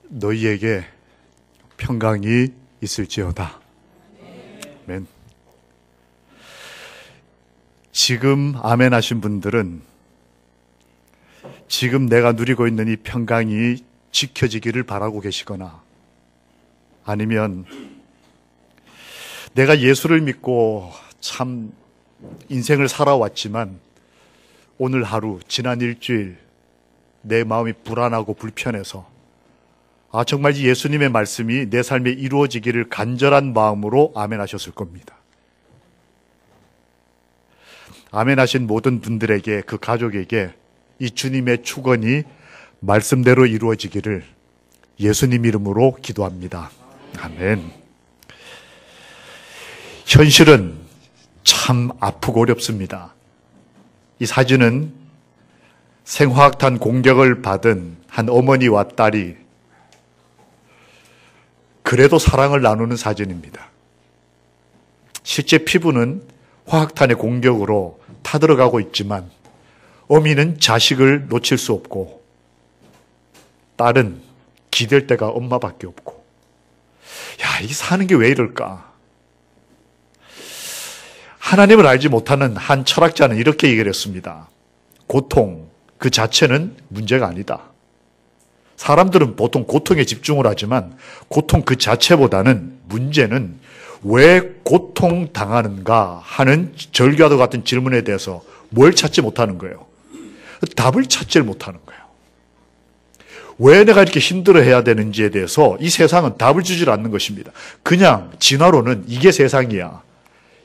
너희에게 평강이 있을지어다. 아멘. 지금 아멘 하신 분들은 지금 내가 누리고 있는 이 평강이 지켜지기를 바라고 계시거나, 아니면 내가 예수를 믿고 참 인생을 살아왔지만 오늘 하루, 지난 일주일 내 마음이 불안하고 불편해서 정말 예수님의 말씀이 내 삶에 이루어지기를 간절한 마음으로 아멘 하셨을 겁니다. 아멘 하신 모든 분들에게, 그 가족에게 이 주님의 축원이 말씀대로 이루어지기를 예수님 이름으로 기도합니다. 아멘. 현실은 참 아프고 어렵습니다. 이 사진은 생화학탄 공격을 받은 한 어머니와 딸이 그래도 사랑을 나누는 사진입니다. 실제 피부는 화학탄의 공격으로 타들어가고 있지만 어미는 자식을 놓칠 수 없고 딸은 기댈 데가 엄마밖에 없고, 이 사는 게 왜 이럴까? 하나님을 알지 못하는 한 철학자는 이렇게 얘기를 했습니다. 고통 그 자체는 문제가 아니다. 사람들은 보통 고통에 집중을 하지만 고통 그 자체보다는 문제는 왜 고통당하는가 하는 절규와도 같은 질문에 대해서 뭘 찾지 못하는 거예요? 답을 찾지를 못하는 거예요. 왜 내가 이렇게 힘들어해야 되는지에 대해서 이 세상은 답을 주질 않는 것입니다. 그냥 진화론은 이게 세상이야,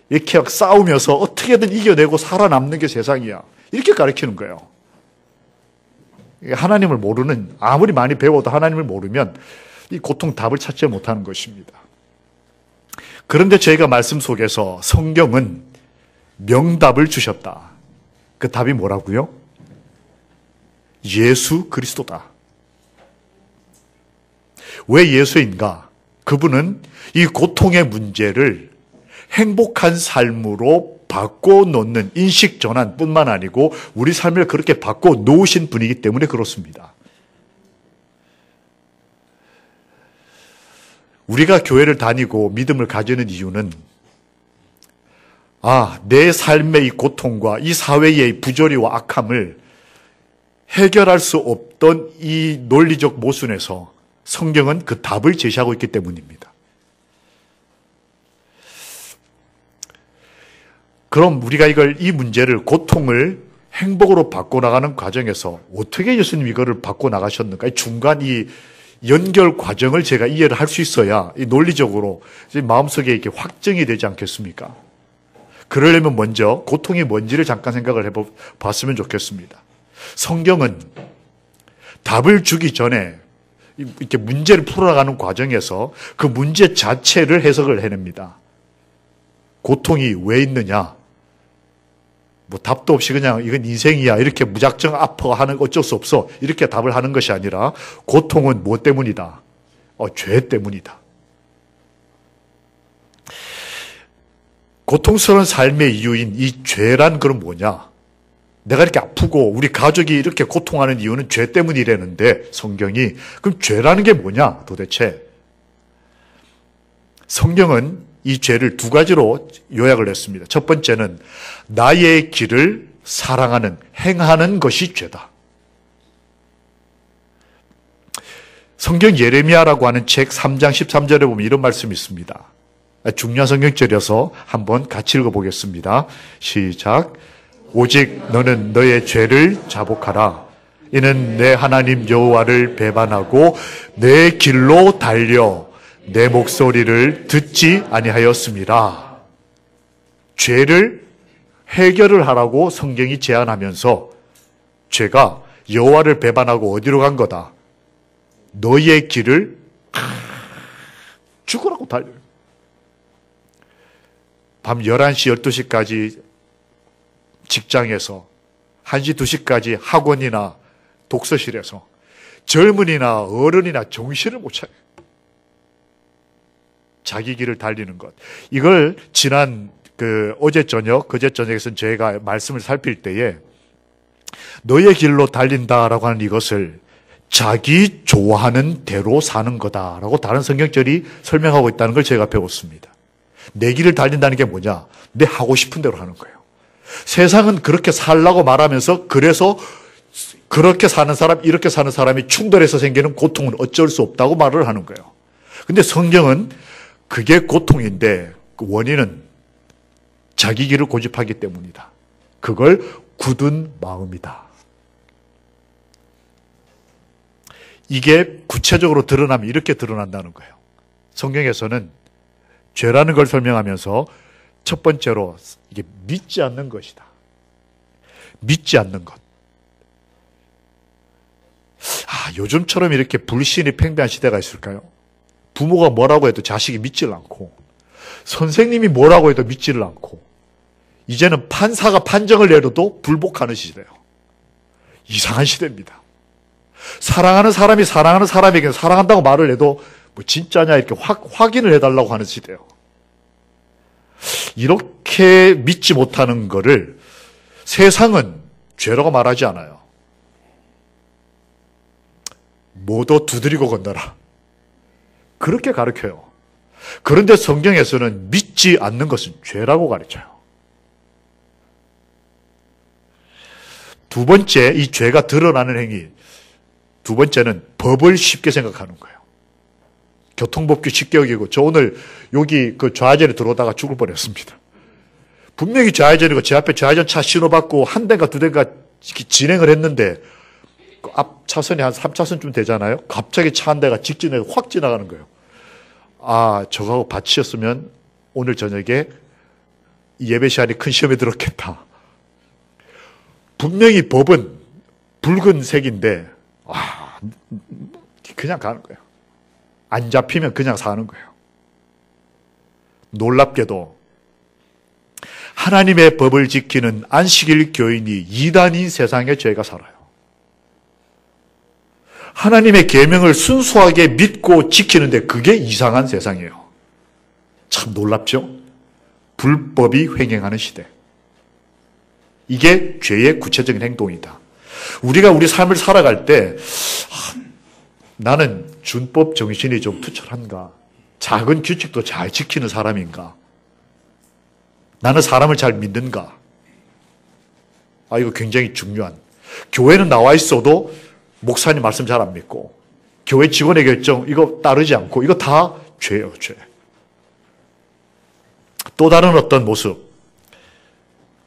이렇게 막 싸우면서 어떻게든 이겨내고 살아남는 게 세상이야, 이렇게 가르치는 거예요. 하나님을 모르는, 아무리 많이 배워도 하나님을 모르면 이 고통 답을 찾지 못하는 것입니다. 그런데 저희가 말씀 속에서 성경은 명답을 주셨다. 그 답이 뭐라고요? 예수 그리스도다. 왜 예수인가? 그분은 이 고통의 문제를 행복한 삶으로 바꿔놓는 인식 전환뿐만 아니고 우리 삶을 그렇게 바꿔놓으신 분이기 때문에 그렇습니다. 우리가 교회를 다니고 믿음을 가지는 이유는 내 삶의 이 고통과 이 사회의 부조리와 악함을 해결할 수 없던 이 논리적 모순에서 성경은 그 답을 제시하고 있기 때문입니다. 그럼 우리가 이 문제를, 고통을 행복으로 바꿔나가는 과정에서 어떻게 예수님 이거를 바꿔나가셨는가? 중간 이 연결 과정을 제가 이해를 할 수 있어야 이 논리적으로 마음속에 이렇게 확정이 되지 않겠습니까? 그러려면 먼저 고통이 뭔지를 잠깐 생각을 해봤으면 좋겠습니다. 성경은 답을 주기 전에 이렇게 문제를 풀어나가는 과정에서 그 문제 자체를 해석을 해냅니다. 고통이 왜 있느냐? 답도 없이 그냥 이건 인생이야, 이렇게 무작정 아파하는 어쩔 수 없어, 이렇게 답을 하는 것이 아니라 고통은 뭐 때문이다? 죄 때문이다. 고통스러운 삶의 이유인 이 죄란 그럼 뭐냐? 내가 이렇게 아프고 우리 가족이 이렇게 고통하는 이유는 죄 때문이라는데 성경이 그럼 죄라는 게 뭐냐 도대체? 성경은 이 죄를 두 가지로 요약을 했습니다. 첫 번째는 나의 길을 사랑하는, 행하는 것이 죄다. 성경 예레미야라고 하는 책 3장 13절에 보면 이런 말씀이 있습니다. 중요한 성경절이어서 한번 같이 읽어보겠습니다. 시작. 오직 너는 너의 죄를 자복하라. 이는 내 하나님 여호와를 배반하고 내 길로 달려 내 목소리를 듣지 아니하였습니다. 죄를 해결을 하라고 성경이 제안하면서 죄가 여호와를 배반하고 어디로 간 거다? 너의 길을 죽으라고 달려요. 밤 11시, 12시까지 직장에서 1시, 2시까지 학원이나 독서실에서 젊은이나 어른이나 정신을 못 차려요. 자기 길을 달리는 것. 이걸 지난 어제 저녁, 그제 저녁에서는 저희가 말씀을 살필 때에 너의 길로 달린다라고 하는 이것을 자기 좋아하는 대로 사는 거다라고 다른 성경절이 설명하고 있다는 걸 제가 배웠습니다. 내 길을 달린다는 게 뭐냐? 내 하고 싶은 대로 하는 거예요. 세상은 그렇게 살라고 말하면서 그래서 그렇게 사는 사람, 이렇게 사는 사람이 충돌해서 생기는 고통은 어쩔 수 없다고 말을 하는 거예요. 근데 성경은 그게 고통인데 그 원인은 자기 길을 고집하기 때문이다. 그걸 굳은 마음이다. 이게 구체적으로 드러나면 이렇게 드러난다는 거예요. 성경에서는 죄라는 걸 설명하면서 첫 번째로 이게 믿지 않는 것이다. 믿지 않는 것. 요즘처럼 이렇게 불신이 팽배한 시대가 있을까요? 부모가 뭐라고 해도 자식이 믿지를 않고, 선생님이 뭐라고 해도 믿지를 않고, 이제는 판사가 판정을 내려도 불복하는 시대예요. 이상한 시대입니다. 사랑하는 사람이 사랑하는 사람에게 사랑한다고 말을 해도 뭐 진짜냐 이렇게 확인을 해달라고 하는 시대예요. 이렇게 믿지 못하는 거를 세상은 죄라고 말하지 않아요. 모두 두드리고 건너라. 그렇게 가르쳐요. 그런데 성경에서는 믿지 않는 것은 죄라고 가르쳐요. 두 번째, 이 죄가 드러나는 행위. 두 번째는 법을 쉽게 생각하는 거예요. 교통법규 쉽게 여기고, 저 오늘 여기 그 좌회전에 들어오다가 죽을 뻔했습니다. 분명히 좌회전이고 제 앞에 좌회전 차 신호받고 한 대인가 두 대인가 진행을 했는데 그 앞 차선이 한 3차선쯤 되잖아요. 갑자기 차 한 대가 직진해서 확 지나가는 거예요. 저거하고 받치였으면 오늘 저녁에 예배 시간이 큰 시험에 들었겠다. 분명히 법은 붉은색인데 그냥 가는 거예요. 안 잡히면 그냥 사는 거예요. 놀랍게도 하나님의 법을 지키는 안식일 교인이 이단인 세상에 죄가 살아요. 하나님의 계명을 순수하게 믿고 지키는데 그게 이상한 세상이에요. 참 놀랍죠? 불법이 횡행하는 시대. 이게 죄의 구체적인 행동이다. 우리가 우리 삶을 살아갈 때 나는 준법 정신이 좀 투철한가? 작은 규칙도 잘 지키는 사람인가? 나는 사람을 잘 믿는가? 이거 굉장히 중요한. 교회는 나와 있어도 목사님 말씀 잘 안 믿고 교회 직원의 결정 이거 따르지 않고 이거 다 죄예요, 죄. 또 다른 어떤 모습.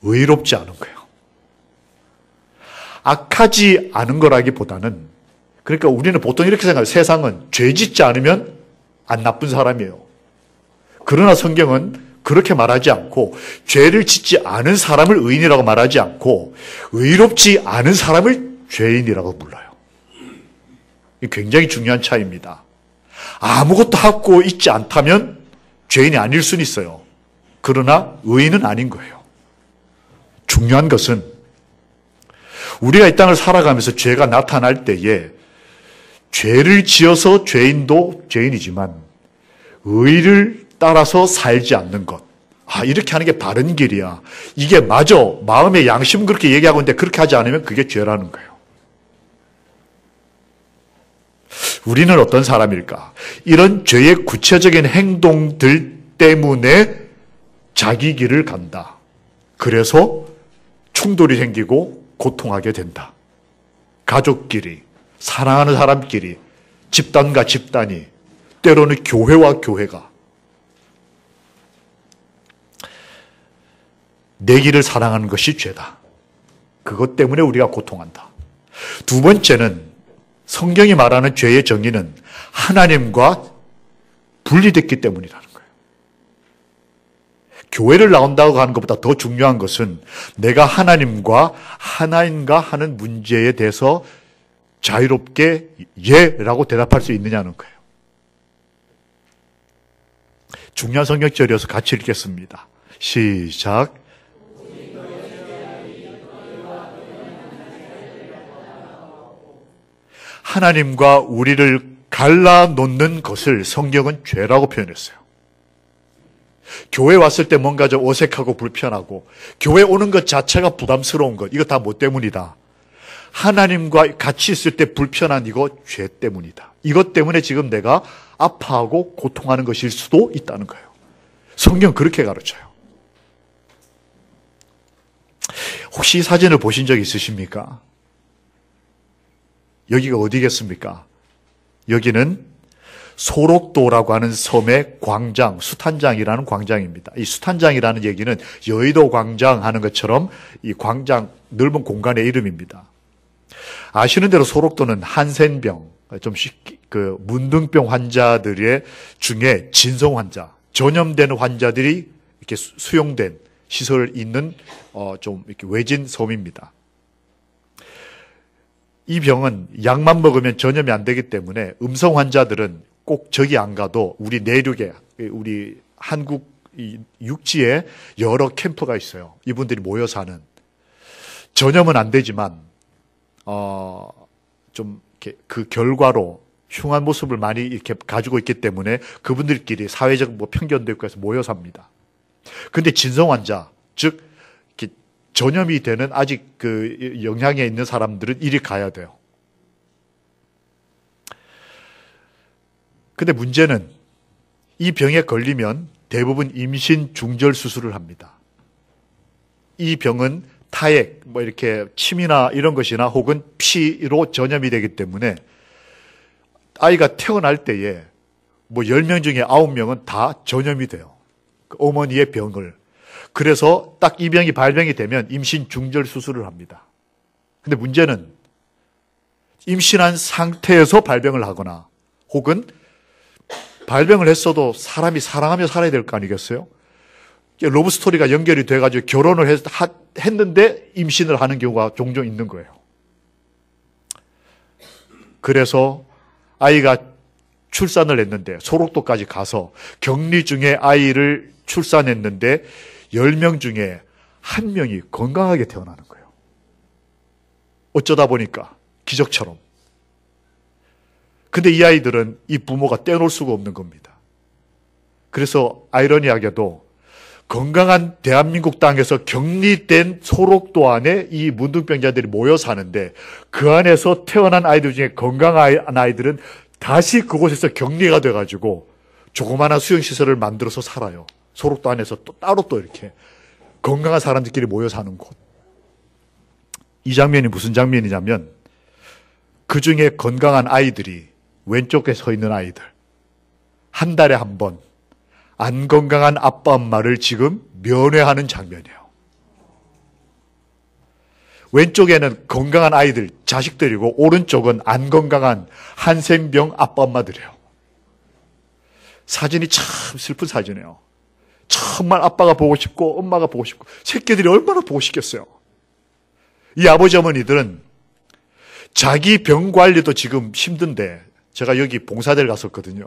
의롭지 않은 거예요. 악하지 않은 거라기보다는 그러니까 우리는 보통 이렇게 생각해요. 세상은 죄 짓지 않으면 안 나쁜 사람이에요. 그러나 성경은 그렇게 말하지 않고 죄를 짓지 않은 사람을 의인이라고 말하지 않고 의롭지 않은 사람을 죄인이라고 불러요. 이게 굉장히 중요한 차이입니다. 아무것도 하고 있지 않다면 죄인이 아닐 수는 있어요. 그러나 의인은 아닌 거예요. 중요한 것은 우리가 이 땅을 살아가면서 죄가 나타날 때에 죄를 지어서 죄인도 죄인이지만 의를 따라서 살지 않는 것. 이렇게 하는 게 바른 길이야. 이게 맞아. 마음의 양심은 그렇게 얘기하고 있는데 그렇게 하지 않으면 그게 죄라는 거예요. 우리는 어떤 사람일까? 이런 죄의 구체적인 행동들 때문에 자기 길을 간다. 그래서 충돌이 생기고 고통하게 된다. 가족끼리, 사랑하는 사람끼리, 집단과 집단이, 때로는 교회와 교회가 내 길을 사랑하는 것이 죄다. 그것 때문에 우리가 고통한다. 두 번째는 성경이 말하는 죄의 정의는 하나님과 분리됐기 때문이라는 거예요. 교회를 나온다고 하는 것보다 더 중요한 것은 내가 하나님과 하나인가 하는 문제에 대해서 자유롭게 예라고 대답할 수 있느냐는 거예요. 중요한 성경절이어서 같이 읽겠습니다. 시작. 하나님과 우리를 갈라놓는 것을 성경은 죄라고 표현했어요. 교회 왔을 때 뭔가 좀 어색하고 불편하고 교회 오는 것 자체가 부담스러운 것, 이거 다 뭐 때문이다? 하나님과 같이 있을 때 불편한 이거 죄 때문이다. 이것 때문에 지금 내가 아파하고 고통하는 것일 수도 있다는 거예요. 성경 그렇게 가르쳐요. 혹시 이 사진을 보신 적 있으십니까? 여기가 어디겠습니까? 여기는 소록도라고 하는 섬의 광장, 수탄장이라는 광장입니다. 이 수탄장이라는 얘기는 여의도 광장 하는 것처럼 이 광장, 넓은 공간의 이름입니다. 아시는 대로 소록도는 한센병, 그 문둥병 환자들의 중에 진성 환자, 전염된 환자들이 이렇게 수용된 시설 있는 좀 이렇게 외진 섬입니다. 이 병은 약만 먹으면 전염이 안 되기 때문에 음성 환자들은 꼭 저기 안 가도 우리 내륙에, 우리 한국 육지에 여러 캠프가 있어요. 이분들이 모여 사는. 전염은 안 되지만 좀 이렇게 그 결과로 흉한 모습을 많이 이렇게 가지고 있기 때문에 그분들끼리 사회적 편견도 있고 해서 모여 삽니다. 근데 진성 환자, 즉 이렇게 전염이 되는 아직 그 영향에 있는 사람들은 이리 가야 돼요. 근데 문제는 이 병에 걸리면 대부분 임신 중절 수술을 합니다. 이 병은 타액, 이렇게 침이나 이런 것이나 혹은 피로 전염이 되기 때문에 아이가 태어날 때에 10명 중에 9명은 다 전염이 돼요. 어머니의 병을. 그래서 딱 이 병이 발병이 되면 임신 중절 수술을 합니다. 근데 문제는 임신한 상태에서 발병을 하거나 혹은 발병을 했어도 사람이 사랑하며 살아야 될 거 아니겠어요? 러브스토리가 연결이 돼가지고 결혼을 했는데 임신을 하는 경우가 종종 있는 거예요. 그래서 아이가 출산을 했는데 소록도까지 가서 격리 중에 아이를 출산했는데 10명 중에 1명이 건강하게 태어나는 거예요. 어쩌다 보니까 기적처럼. 근데 이 아이들은 이 부모가 떼놓을 수가 없는 겁니다. 그래서 아이러니하게도 건강한 대한민국 땅에서 격리된 소록도 안에 이 문둥병자들이 모여 사는데 그 안에서 태어난 아이들 중에 건강한 아이들은 다시 그곳에서 격리가 돼가지고 조그마한 수용시설을 만들어서 살아요. 소록도 안에서 또 따로 또 이렇게 건강한 사람들끼리 모여 사는 곳. 이 장면이 무슨 장면이냐면 그 중에 건강한 아이들이 왼쪽에 서 있는 아이들 한 달에 한 번 안 건강한 아빠 엄마를 지금 면회하는 장면이에요. 왼쪽에는 건강한 아이들, 자식들이고 오른쪽은 안 건강한 한센병 아빠 엄마들이에요. 사진이 참 슬픈 사진이에요. 정말 아빠가 보고 싶고 엄마가 보고 싶고 새끼들이 얼마나 보고 싶겠어요. 이 아버지 어머니들은 자기 병 관리도 지금 힘든데 제가 여기 봉사대를 갔었거든요.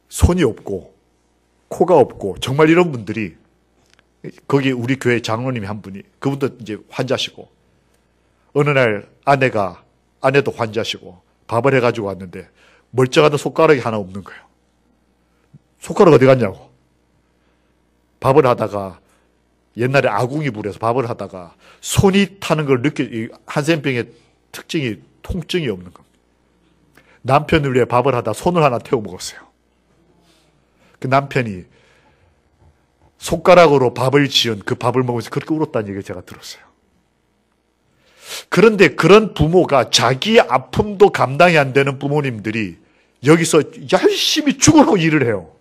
손이 없고 코가 없고 정말 이런 분들이 거기 우리 교회 장로님이 한 분이 그분도 이제 환자시고 어느 날 아내도 환자시고 밥을 해가지고 왔는데 멀쩡한 손가락이 하나 없는 거예요. 손가락 어디 갔냐고. 밥을 하다가 옛날에 아궁이 불에서 밥을 하다가 손이 타는 걸 한센병의 특징이 통증이 없는 겁니다. 남편을 위해 밥을 하다 손을 하나 태워 먹었어요. 그 남편이 손가락으로 밥을 지은 그 밥을 먹으면서 그렇게 울었다는 얘기를 제가 들었어요. 그런데 그런 부모가 자기 아픔도 감당이 안 되는 부모님들이 여기서 열심히 죽으라고 일을 해요.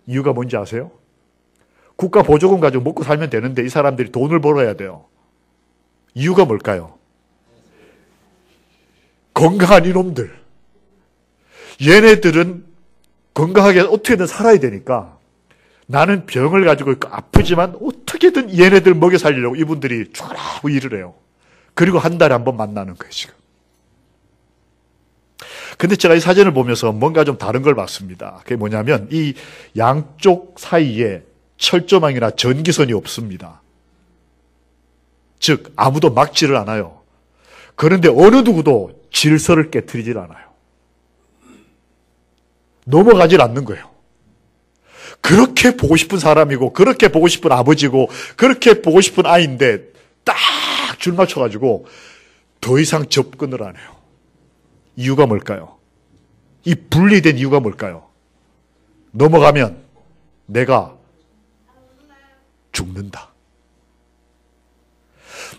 이유가 뭔지 아세요? 국가 보조금 가지고 먹고 살면 되는데 이 사람들이 돈을 벌어야 돼요. 이유가 뭘까요? 건강한 이놈들. 얘네들은 건강하게 어떻게든 살아야 되니까 나는 병을 가지고 있고 아프지만 어떻게든 얘네들 먹여 살리려고 이분들이 죽으라고 일을 해요. 그리고 한 달에 한 번 만나는 거예요, 지금. 근데 제가 이 사진을 보면서 뭔가 좀 다른 걸 봤습니다. 그게 뭐냐면 이 양쪽 사이에 철조망이나 전기선이 없습니다. 즉 아무도 막지를 않아요. 그런데 어느 누구도 질서를 깨트리질 않아요. 넘어가질 않는 거예요. 그렇게 보고 싶은 사람이고 그렇게 보고 싶은 아버지고 그렇게 보고 싶은 아이인데 딱 줄 맞춰가지고 더 이상 접근을 안 해요. 이유가 뭘까요? 이 분리된 이유가 뭘까요? 넘어가면 내가 죽는다.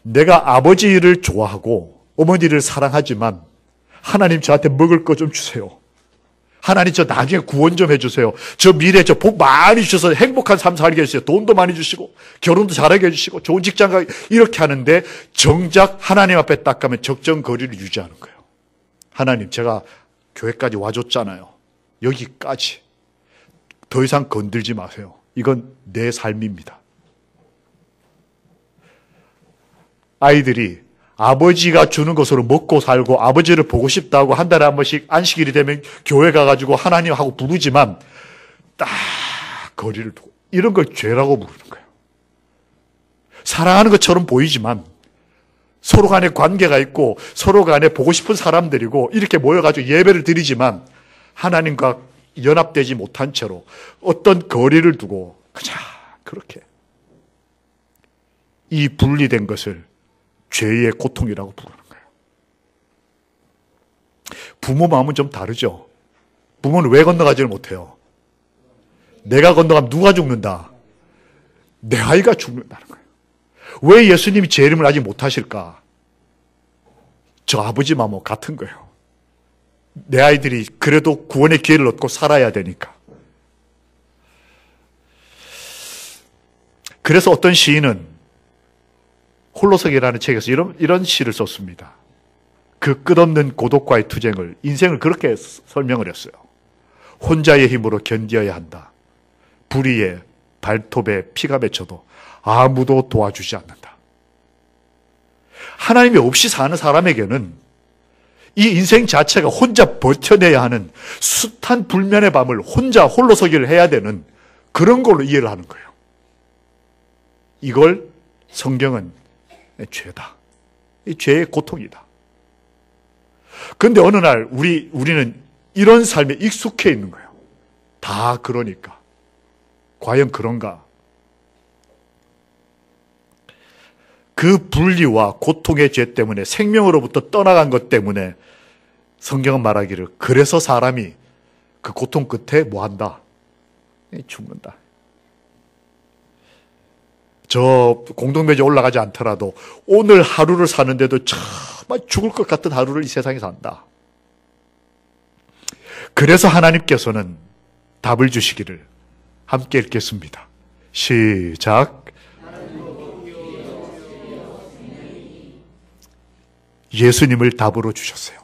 내가 아버지를 좋아하고 어머니를 사랑하지만 하나님 저한테 먹을 거 좀 주세요. 하나님 저 나중에 구원 좀 해주세요. 저 미래 저 복 많이 주셔서 행복한 삶 살게 해주세요. 돈도 많이 주시고 결혼도 잘하게 해주시고 좋은 직장 가게 이렇게 하는데 정작 하나님 앞에 딱 가면 적정 거리를 유지하는 거예요. 하나님 제가 교회까지 와줬잖아요. 여기까지. 더 이상 건들지 마세요. 이건 내 삶입니다. 아이들이 아버지가 주는 것으로 먹고 살고 아버지를 보고 싶다고 한 달에 한 번씩 안식일이 되면 교회 가가지고 하나님하고 부르지만 딱 거리를 두고 이런 걸 죄라고 부르는 거예요. 사랑하는 것처럼 보이지만 서로 간에 관계가 있고 서로 간에 보고 싶은 사람들이고 이렇게 모여가지고 예배를 드리지만 하나님과 연합되지 못한 채로 어떤 거리를 두고 그냥 그렇게 이 분리된 것을 죄의 고통이라고 부르는 거예요. 부모 마음은 좀 다르죠. 부모는 왜 건너가지를 못해요? 내가 건너가면 누가 죽는다? 내 아이가 죽는다는 거예요. 왜 예수님이 제 이름을 아직 못하실까? 저 아버지 마음은 같은 거예요. 내 아이들이 그래도 구원의 기회를 얻고 살아야 되니까. 그래서 어떤 시인은 홀로서기라는 책에서 이런 시를 썼습니다. 그 끝없는 고독과의 투쟁을, 인생을 그렇게 설명을 했어요. 혼자의 힘으로 견디어야 한다. 불의에 발톱에 피가 맺혀도 아무도 도와주지 않는다. 하나님이 없이 사는 사람에게는 이 인생 자체가 혼자 버텨내야 하는 숱한 불면의 밤을 혼자 홀로서기를 해야 되는 그런 걸로 이해를 하는 거예요. 이걸 성경은 죄다. 이 죄의 고통이다. 그런데 어느 날 우리는 이런 삶에 익숙해 있는 거예요. 다 그러니까. 과연 그런가? 그 분리와 고통의 죄 때문에 생명으로부터 떠나간 것 때문에 성경은 말하기를 그래서 사람이 그 고통 끝에 뭐 한다? 죽는다. 저 공동묘지에 올라가지 않더라도 오늘 하루를 사는데도 정말 죽을 것 같은 하루를 이 세상에 산다. 그래서 하나님께서는 답을 주시기를 함께 읽겠습니다. 시작. 예수님을 답으로 주셨어요.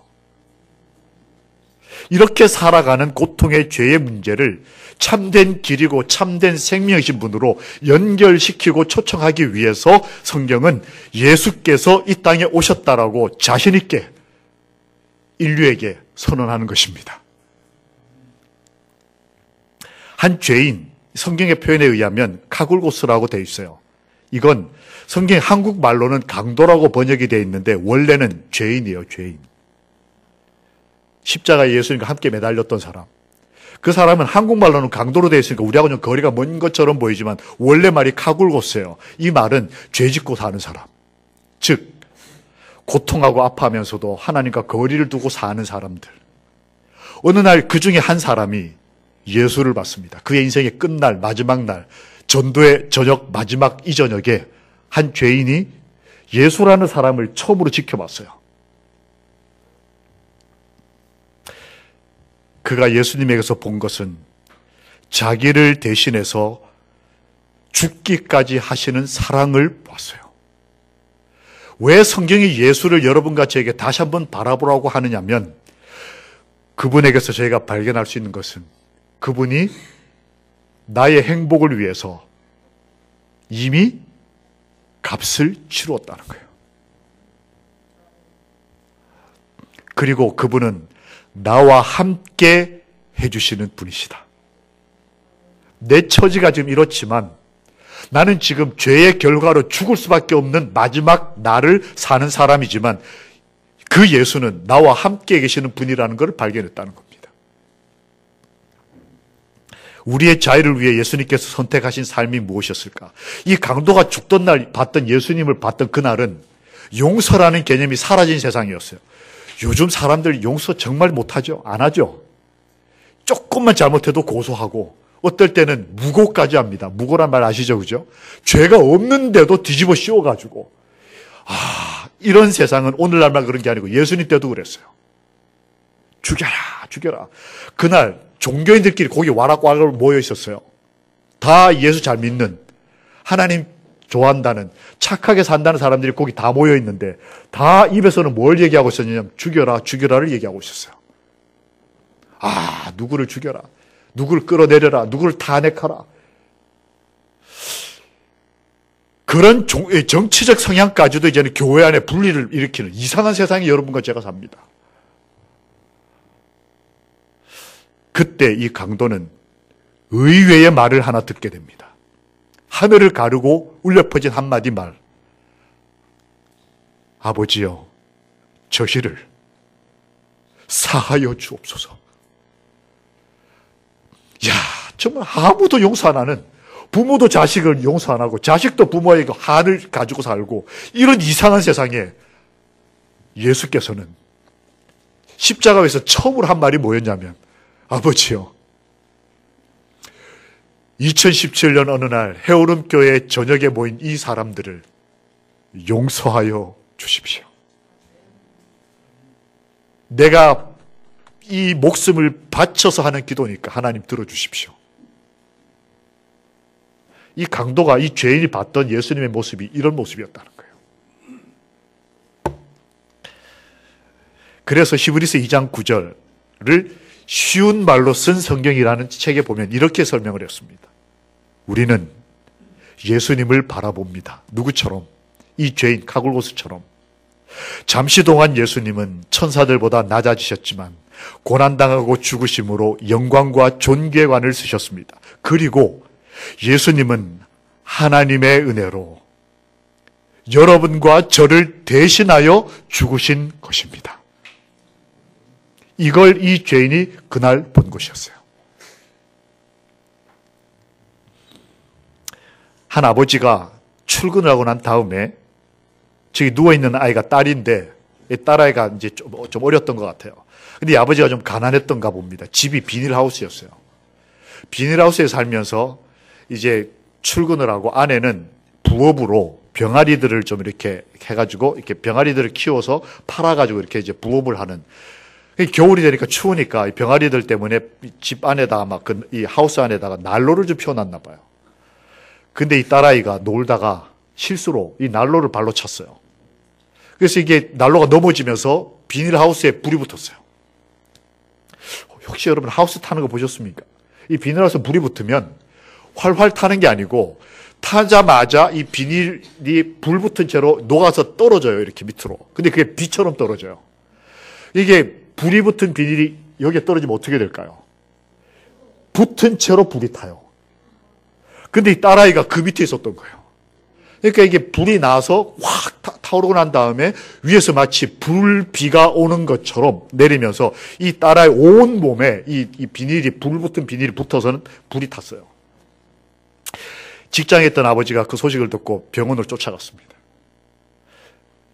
이렇게 살아가는 고통의 죄의 문제를 참된 길이고 참된 생명이신 분으로 연결시키고 초청하기 위해서 성경은 예수께서 이 땅에 오셨다라고 자신 있게 인류에게 선언하는 것입니다. 한 죄인, 성경의 표현에 의하면 카굴고스라고 되어 있어요. 이건 성경 한국말로는 강도라고 번역이 되어 있는데 원래는 죄인이에요, 죄인. 십자가에 예수님과 함께 매달렸던 사람. 그 사람은 한국말로는 강도로 되어 있으니까 우리하고 좀 거리가 먼 것처럼 보이지만 원래 말이 카굴고스예요. 이 말은 죄 짓고 사는 사람. 즉 고통하고 아파하면서도 하나님과 거리를 두고 사는 사람들. 어느 날 그 중에 한 사람이 예수를 봤습니다. 그의 인생의 끝날 마지막 날 전도의 저녁 마지막 이 저녁에 한 죄인이 예수라는 사람을 처음으로 지켜봤어요. 그가 예수님에게서 본 것은 자기를 대신해서 죽기까지 하시는 사랑을 봤어요. 왜 성경이 예수를 여러분과 저에게 다시 한번 바라보라고 하느냐면 그분에게서 저희가 발견할 수 있는 것은 그분이 나의 행복을 위해서 이미 값을 치루었다는 거예요. 그리고 그분은 나와 함께 해주시는 분이시다. 내 처지가 지금 이렇지만 나는 지금 죄의 결과로 죽을 수밖에 없는 마지막 날을 사는 사람이지만 그 예수는 나와 함께 계시는 분이라는 것을 발견했다는 겁니다. 우리의 자유를 위해 예수님께서 선택하신 삶이 무엇이었을까? 이 강도가 죽던 날 봤던 예수님을 봤던 그날은 용서라는 개념이 사라진 세상이었어요. 요즘 사람들 용서 정말 못하죠? 안 하죠? 조금만 잘못해도 고소하고 어떨 때는 무고까지 합니다. 무고란 말 아시죠? 그죠? 죄가 없는데도 뒤집어 씌워가지고 이런 세상은 오늘날만 그런 게 아니고 예수님 때도 그랬어요. 죽여라 죽여라. 그날 종교인들끼리 거기 와락와락 모여 있었어요. 다 예수 잘 믿는, 하나님 좋아한다는, 착하게 산다는 사람들이 거기 다 모여 있는데 다 입에서는 뭘 얘기하고 있었냐면 죽여라 죽여라를 얘기하고 있었어요. 누구를 죽여라, 누구를 끌어내려라, 누구를 탄핵하라. 그런 정치적 성향까지도 이제는 교회 안에 분리를 일으키는 이상한 세상에 여러분과 제가 삽니다. 그때 이 강도는 의외의 말을 하나 듣게 됩니다. 하늘을 가르고 울려 퍼진 한마디 말. 아버지여, 저희를 사하여 주옵소서. 정말 아무도 용서 안 하는, 부모도 자식을 용서 안 하고 자식도 부모에게 한을 가지고 살고 이런 이상한 세상에 예수께서는 십자가에서 처음으로 한 말이 뭐였냐면, 아버지요, 2017년 어느 날 해오름교회 저녁에 모인 이 사람들을 용서하여 주십시오. 내가 이 목숨을 바쳐서 하는 기도니까 하나님 들어주십시오. 이 강도가, 이 죄인이 봤던 예수님의 모습이 이런 모습이었다는 거예요. 그래서 히브리서 2장 9절을 쉬운 말로 쓴 성경이라는 책에 보면 이렇게 설명을 했습니다. 우리는 예수님을 바라봅니다. 누구처럼? 이 죄인 카굴고스처럼. 잠시 동안 예수님은 천사들보다 낮아지셨지만 고난당하고 죽으심으로 영광과 존귀관을 쓰셨습니다. 그리고 예수님은 하나님의 은혜로 여러분과 저를 대신하여 죽으신 것입니다. 이걸 이 죄인이 그날 본 것이었어요. 한 아버지가 출근을 하고 난 다음에 저기 누워있는 아이가 딸인데 이 딸아이가 이제 좀 어렸던 것 같아요. 근데 이 아버지가 좀 가난했던가 봅니다. 집이 비닐하우스였어요. 비닐하우스에 살면서 이제 출근을 하고 아내는 부업으로 병아리들을 좀 이렇게 해가지고 이렇게 병아리들을 키워서 팔아가지고 이렇게 이제 부업을 하는. 겨울이 되니까 추우니까 이 병아리들 때문에 집 안에다가 이 하우스 안에다가 난로를 좀 피워놨나 봐요. 근데 이 딸아이가 놀다가 실수로 이 난로를 발로 찼어요. 그래서 이게 난로가 넘어지면서 비닐하우스에 불이 붙었어요. 혹시 여러분 하우스 타는 거 보셨습니까? 이 비닐하우스에 불이 붙으면 활활 타는 게 아니고 타자마자 이 비닐이 불 붙은 채로 녹아서 떨어져요. 이렇게 밑으로. 근데 그게 비처럼 떨어져요. 이게 불이 붙은 비닐이 여기에 떨어지면 어떻게 될까요? 붙은 채로 불이 타요. 근데 이 딸아이가 그 밑에 있었던 거예요. 그러니까 이게 불이 나서 확 타오르고 난 다음에 위에서 마치 불비가 오는 것처럼 내리면서 이 딸아이 온 몸에 이 비닐이, 불 붙은 비닐이 붙어서는 불이 탔어요. 직장에 있던 아버지가 그 소식을 듣고 병원으로 쫓아갔습니다.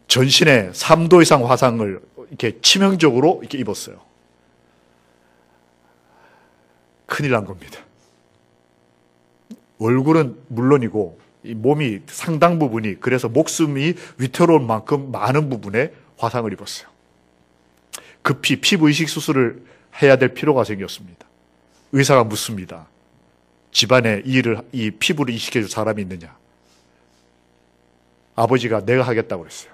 전신에 3도 이상 화상을 이렇게 치명적으로 이렇게 입었어요. 큰일 난 겁니다. 얼굴은 물론이고 이 몸이 상당 부분이, 그래서 목숨이 위태로울 만큼 많은 부분에 화상을 입었어요. 급히 피부 이식 수술을 해야 될 필요가 생겼습니다. 의사가 묻습니다. 집안에 이 피부를 이식해 줄 사람이 있느냐? 아버지가 내가 하겠다고 그랬어요.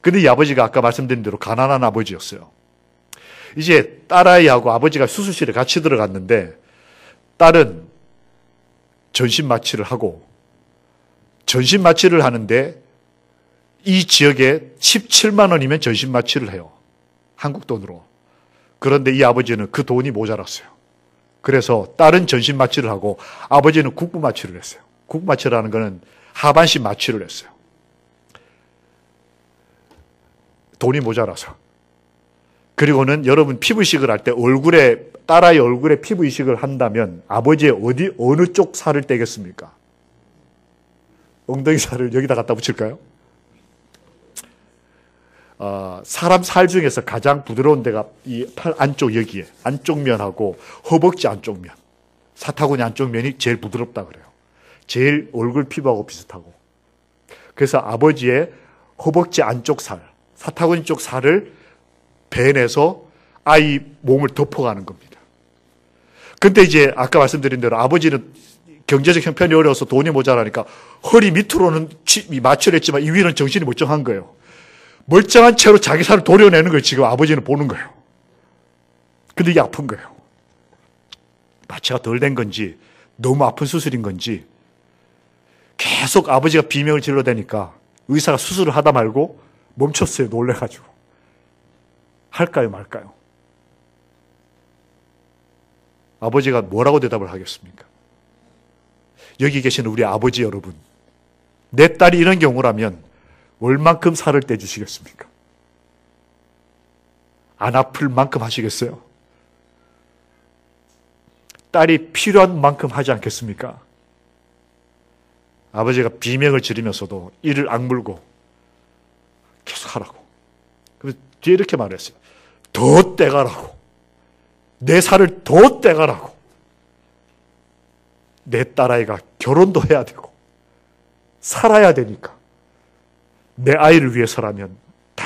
근데 이 아버지가 아까 말씀드린 대로 가난한 아버지였어요. 이제 딸아이하고 아버지가 수술실에 같이 들어갔는데 딸은 전신 마취를 하고, 전신 마취를 하는데 이 지역에 17만 원이면 전신 마취를 해요. 한국 돈으로. 그런데 이 아버지는 그 돈이 모자랐어요. 그래서 딸은 전신 마취를 하고 아버지는 국부 마취를 했어요. 국부 마취라는 거는 하반신 마취를 했어요. 돈이 모자라서. 그리고는 여러분 피부 이식을 할 때 딸아이 얼굴에 피부 이식을 한다면 아버지의 어느 쪽 살을 떼겠습니까? 엉덩이 살을 여기다 갖다 붙일까요? 사람 살 중에서 가장 부드러운 데가 이 팔 안쪽 여기에 안쪽 면하고 허벅지 안쪽 면, 사타구니 안쪽 면이 제일 부드럽다 그래요. 제일 얼굴 피부하고 비슷하고. 그래서 아버지의 허벅지 안쪽 살, 사타구니 쪽 살을 베내서 아이 몸을 덮어가는 겁니다. 근데 이제 아까 말씀드린 대로 아버지는 경제적 형편이 어려워서 돈이 모자라니까 허리 밑으로는 마취를 했지만 이 위는 정신이 멀쩡한 거예요. 멀쩡한 채로 자기 살을 도려내는 걸 지금 아버지는 보는 거예요. 근데 이게 아픈 거예요. 마취가 덜 된 건지 너무 아픈 수술인 건지 계속 아버지가 비명을 질러대니까 의사가 수술을 하다 말고 멈췄어요. 놀래가지고. 할까요 말까요? 아버지가 뭐라고 대답을 하겠습니까? 여기 계시는 우리 아버지 여러분, 내 딸이 이런 경우라면 얼만큼 살을 떼주시겠습니까? 안 아플 만큼 하시겠어요? 딸이 필요한 만큼 하지 않겠습니까? 아버지가 비명을 지르면서도 이를 악물고 계속 하라고. 그래서 뒤에 이렇게 말했어요. 더 떼가라고. 내 살을 더 떼가라고. 내 딸아이가 결혼도 해야 되고 살아야 되니까 내 아이를 위해서라면 다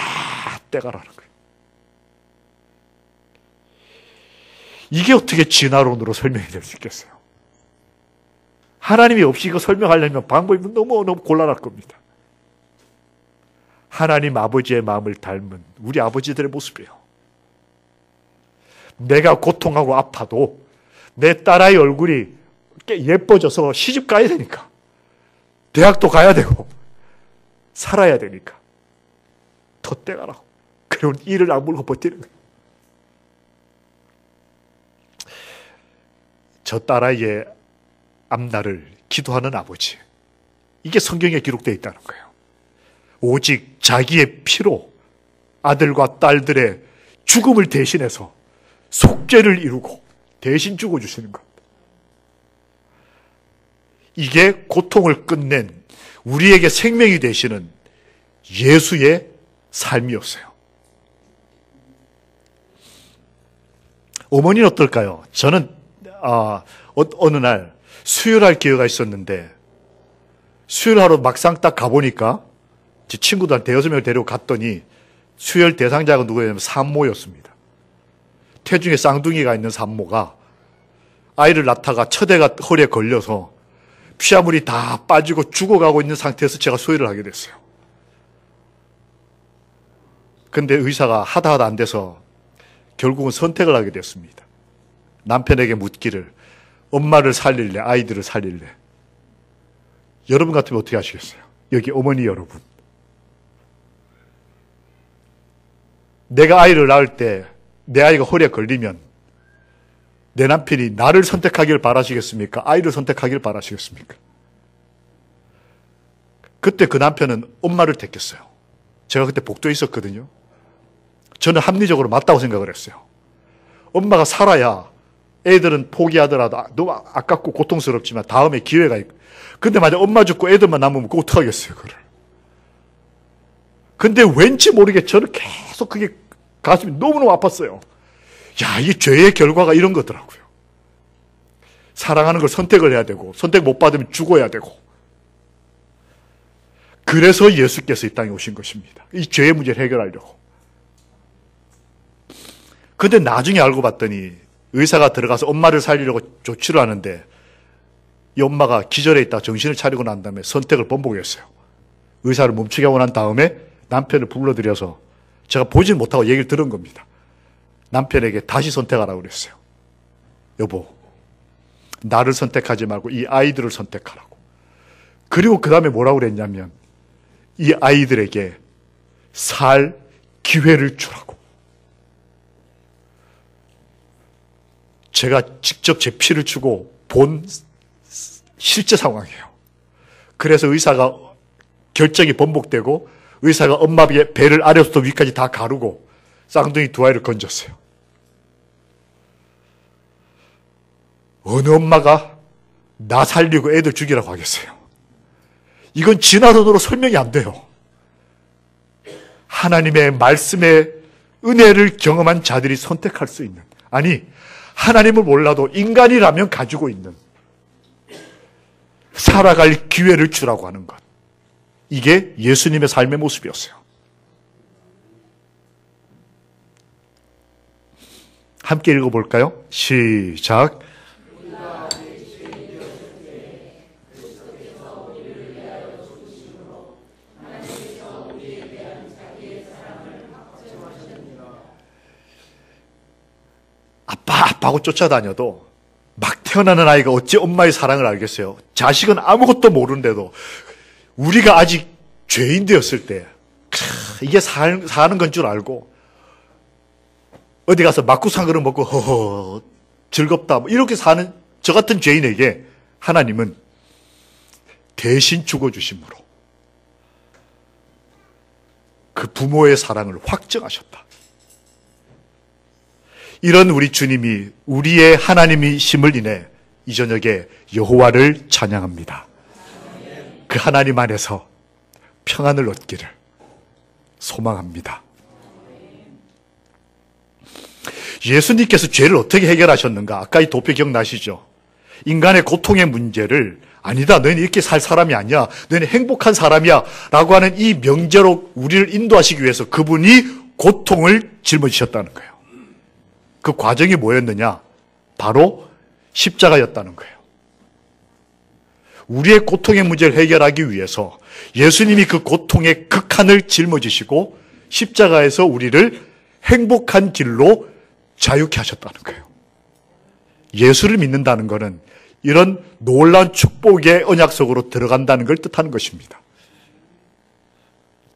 떼가라는 거예요. 이게 어떻게 진화론으로 설명이 될 수 있겠어요? 하나님이 없이 이거 설명하려면 방법이 너무 곤란할 겁니다. 하나님 아버지의 마음을 닮은 우리 아버지들의 모습이에요. 내가 고통하고 아파도 내 딸아이 얼굴이 예뻐져서 시집 가야 되니까, 대학도 가야 되고 살아야 되니까 더 떼가라고. 그리고 이를 악물고 버티는 거예요. 저 딸아이의 앞날을 기도하는 아버지, 이게 성경에 기록되어 있다는 거예요. 오직 자기의 피로 아들과 딸들의 죽음을 대신해서 속죄를 이루고 대신 죽어주시는 것. 이게 고통을 끝낸 우리에게 생명이 되시는 예수의 삶이었어요. 어머니는 어떨까요? 저는 어느 날 수혈할 기회가 있었는데 수혈하러 막상 딱 가보니까 제 친구들 한 5명을 데리고 갔더니 수혈 대상자가 누구였냐면 산모였습니다. 태중에 쌍둥이가 있는 산모가 아이를 낳다가 첫애가 허리에 걸려서 피아물이 다 빠지고 죽어가고 있는 상태에서 제가 수혈을 하게 됐어요. 근데 의사가 하다 안 돼서 결국은 선택을 하게 됐습니다. 남편에게 묻기를 엄마를 살릴래, 아이들을 살릴래. 여러분 같으면 어떻게 하시겠어요? 여기 어머니 여러분. 내가 아이를 낳을 때 내 아이가 허리에 걸리면 내 남편이 나를 선택하길 바라시겠습니까? 아이를 선택하길 바라시겠습니까? 그때 그 남편은 엄마를 택했어요. 제가 그때 복도에 있었거든요. 저는 합리적으로 맞다고 생각을 했어요. 엄마가 살아야 애들은 포기하더라도 너무 아깝고 고통스럽지만 다음에 기회가 있고. 근데 만약 엄마 죽고 애들만 남으면 그거 어떡하겠어요, 그걸. 근데 왠지 모르게 저는 계속 그게 가슴이 너무너무 아팠어요. 야, 이 죄의 결과가 이런 거더라고요. 사랑하는 걸 선택을 해야 되고, 선택 못 받으면 죽어야 되고. 그래서 예수께서 이 땅에 오신 것입니다. 이 죄의 문제를 해결하려고. 근데 나중에 알고 봤더니 의사가 들어가서 엄마를 살리려고 조치를 하는데 이 엄마가 기절해 있다가 정신을 차리고 난 다음에 선택을 번복했어요. 의사를 멈추게 하고 난 다음에 남편을 불러들여서 제가 보질 못하고 얘기를 들은 겁니다. 남편에게 다시 선택하라고 그랬어요. 여보, 나를 선택하지 말고 이 아이들을 선택하라고. 그리고 그 다음에 뭐라고 그랬냐면 이 아이들에게 살 기회를 주라고. 제가 직접 제 피를 주고 본 실제 상황이에요. 그래서 의사가 결정이 번복되고 의사가 엄마 배를 아래부터 위까지 다 가르고 쌍둥이 두 아이를 건졌어요. 어느 엄마가 나 살리고 애들 죽이라고 하겠어요? 이건 진화론으로 설명이 안 돼요. 하나님의 말씀의 은혜를 경험한 자들이 선택할 수 있는, 아니 하나님을 몰라도 인간이라면 가지고 있는 살아갈 기회를 주라고 하는 것. 이게 예수님의 삶의 모습이었어요. 함께 읽어볼까요? 시작. 아빠하고 쫓아다녀도 막 태어나는 아이가 어찌 엄마의 사랑을 알겠어요? 자식은 아무것도 모르는데도 우리가 아직 죄인 되었을 때 이게 사는 건 줄 알고 어디 가서 막국수 한 그릇 먹고 허허 즐겁다 이렇게 사는 저 같은 죄인에게 하나님은 대신 죽어주심으로 그 부모의 사랑을 확증하셨다. 이런 우리 주님이 우리의 하나님이심을 인해 이 저녁에 여호와를 찬양합니다. 그 하나님 안에서 평안을 얻기를 소망합니다. 예수님께서 죄를 어떻게 해결하셨는가? 아까 이 도표 기억나시죠? 인간의 고통의 문제를 아니다, 너희는 이렇게 살 사람이 아니야, 너희는 행복한 사람이야 라고 하는 이 명제로 우리를 인도하시기 위해서 그분이 고통을 짊어지셨다는 거예요. 그 과정이 뭐였느냐? 바로 십자가였다는 거예요. 우리의 고통의 문제를 해결하기 위해서 예수님이 그 고통의 극한을 짊어지시고 십자가에서 우리를 행복한 길로 자유케 하셨다는 거예요. 예수를 믿는다는 것은 이런 놀라운 축복의 언약 속으로 들어간다는 걸 뜻하는 것입니다.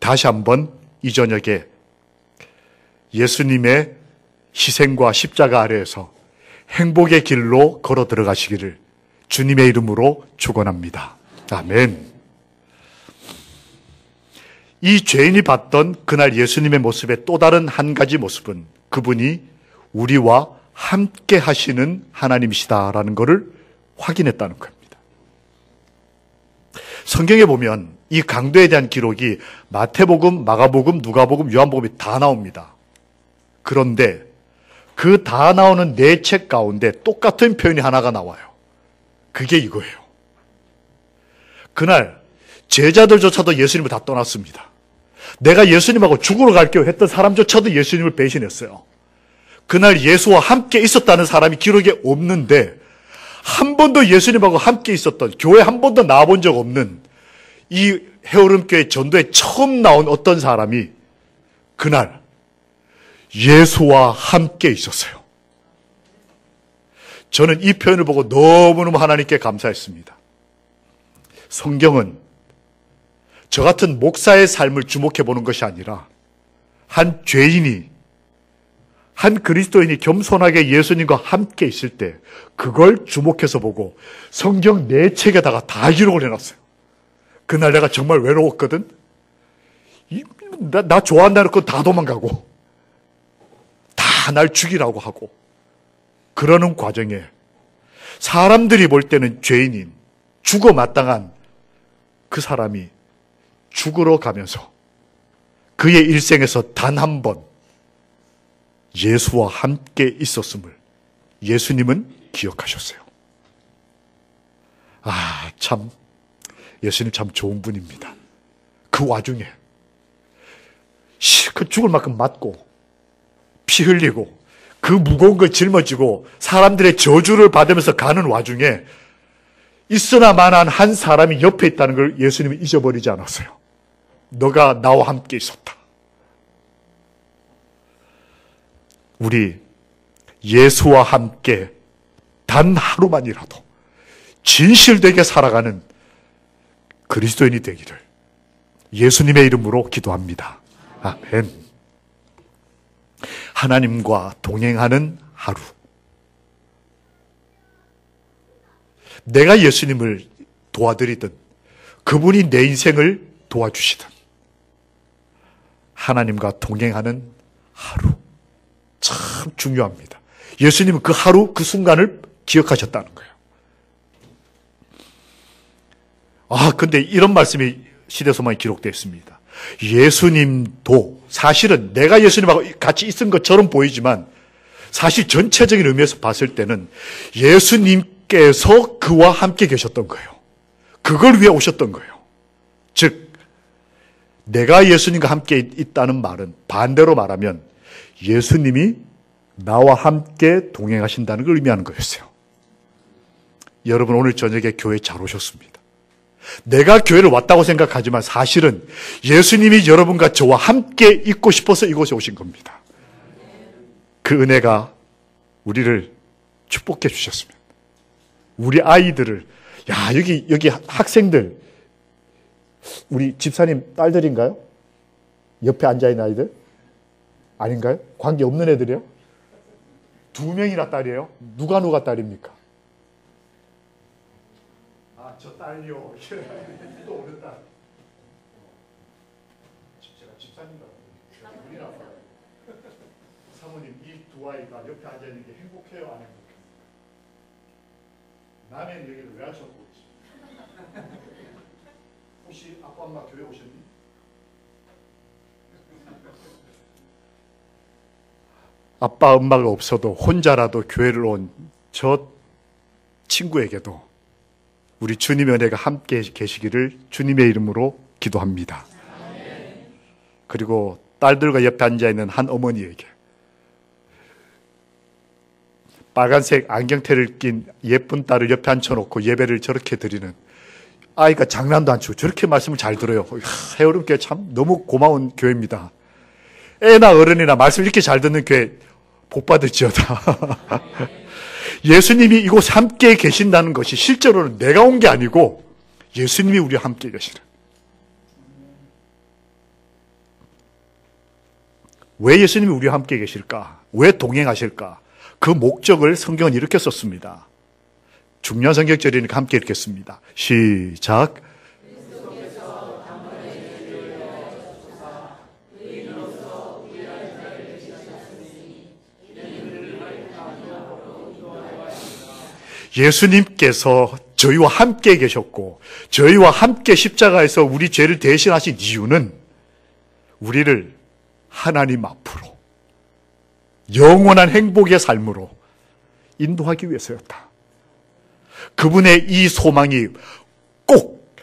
다시 한번 이 저녁에 예수님의 희생과 십자가 아래에서 행복의 길로 걸어 들어가시기를 주님의 이름으로 축원합니다. 아멘. 이 죄인이 봤던 그날 예수님의 모습의 또 다른 한 가지 모습은 그분이 우리와 함께 하시는 하나님이시다라는 것을 확인했다는 겁니다. 성경에 보면 이 강도에 대한 기록이 마태복음, 마가복음, 누가복음, 요한복음이 다 나옵니다. 그런데 그 다 나오는 네 책 가운데 똑같은 표현이 하나가 나와요. 그게 이거예요. 그날 제자들조차도 예수님을 다 떠났습니다. 내가 예수님하고 죽으러 갈게요 했던 사람조차도 예수님을 배신했어요. 그날 예수와 함께 있었다는 사람이 기록에 없는데 한 번도 예수님하고 함께 있었던, 교회 한 번도 나와본 적 없는 이 해오름교회 전도에 처음 나온 어떤 사람이 그날 예수와 함께 있었어요. 저는 이 표현을 보고 너무너무 하나님께 감사했습니다. 성경은 저 같은 목사의 삶을 주목해 보는 것이 아니라 한 죄인이, 한 그리스도인이 겸손하게 예수님과 함께 있을 때 그걸 주목해서 보고 성경 네 책에다가 다 기록을 해놨어요. 그날 내가 정말 외로웠거든. 나 좋아한다는 건 다 도망가고 다 날 죽이라고 하고 그러는 과정에 사람들이 볼 때는 죄인인, 죽어 마땅한 그 사람이 죽으러 가면서 그의 일생에서 단 한 번 예수와 함께 있었음을 예수님은 기억하셨어요. 참 예수님 참 좋은 분입니다. 그 와중에 실컷 죽을 만큼 맞고 피 흘리고 그 무거운 걸 짊어지고 사람들의 저주를 받으면서 가는 와중에 있으나 마나한 한 사람이 옆에 있다는 걸 예수님이 잊어버리지 않았어요. 너가 나와 함께 있었다. 우리 예수와 함께 단 하루만이라도 진실되게 살아가는 그리스도인이 되기를 예수님의 이름으로 기도합니다. 아멘. 하나님과 동행하는 하루. 내가 예수님을 도와드리든 그분이 내 인생을 도와주시든 하나님과 동행하는 하루. 참 중요합니다. 예수님은 그 하루, 그 순간을 기억하셨다는 거예요. 근데 이런 말씀이 시대소망에 기록되어 있습니다. 예수님도 사실은 내가 예수님하고 같이 있은 것처럼 보이지만 사실 전체적인 의미에서 봤을 때는 예수님께서 그와 함께 계셨던 거예요. 그걸 위해 오셨던 거예요. 즉, 내가 예수님과 함께 있다는 말은 반대로 말하면 예수님이 나와 함께 동행하신다는 걸 의미하는 거였어요. 여러분, 오늘 저녁에 교회 잘 오셨습니다. 내가 교회를 왔다고 생각하지만 사실은 예수님이 여러분과 저와 함께 있고 싶어서 이곳에 오신 겁니다. 그 은혜가 우리를 축복해 주셨습니다. 우리 아이들을, 여기 학생들, 우리 집사님 딸들인가요? 옆에 앉아있는 아이들? 아닌가요? 관계 없는 애들이요? 2명이나 딸이에요? 누가 딸입니까? 저 딸이요. 또 오는 딸. 제가 집사님과 우리 아빠. 사모님, 이 두 아이가 옆에 앉아있는 게 행복해요? 안 행복해요? 남의 얘기를 왜 하셨고? 혹시 아빠 엄마 교회 오셨니? 아빠 엄마가 없어도 혼자라도 교회를 온 저 친구에게도 우리 주님의 은혜가 함께 계시기를 주님의 이름으로 기도합니다. 그리고 딸들과 옆에 앉아있는 한 어머니에게 빨간색 안경테를 낀 예쁜 딸을 옆에 앉혀놓고 예배를 저렇게 드리는 아이가 장난도 안 치고 저렇게 말씀을 잘 들어요. 해오름교회 참 너무 고마운 교회입니다. 애나 어른이나 말씀 이렇게 잘 듣는 교회 복 받을지어다. 예수님이 이곳 함께 계신다는 것이 실제로는 내가 온 게 아니고 예수님이 우리와 함께 계시는. 왜 예수님이 우리와 함께 계실까? 왜 동행하실까? 그 목적을 성경은 이렇게 썼습니다. 중요한 성경절이니까 함께 읽겠습니다. 시작. 예수님께서 저희와 함께 계셨고 저희와 함께 십자가에서 우리 죄를 대신하신 이유는 우리를 하나님 앞으로 영원한 행복의 삶으로 인도하기 위해서였다. 그분의 이 소망이 꼭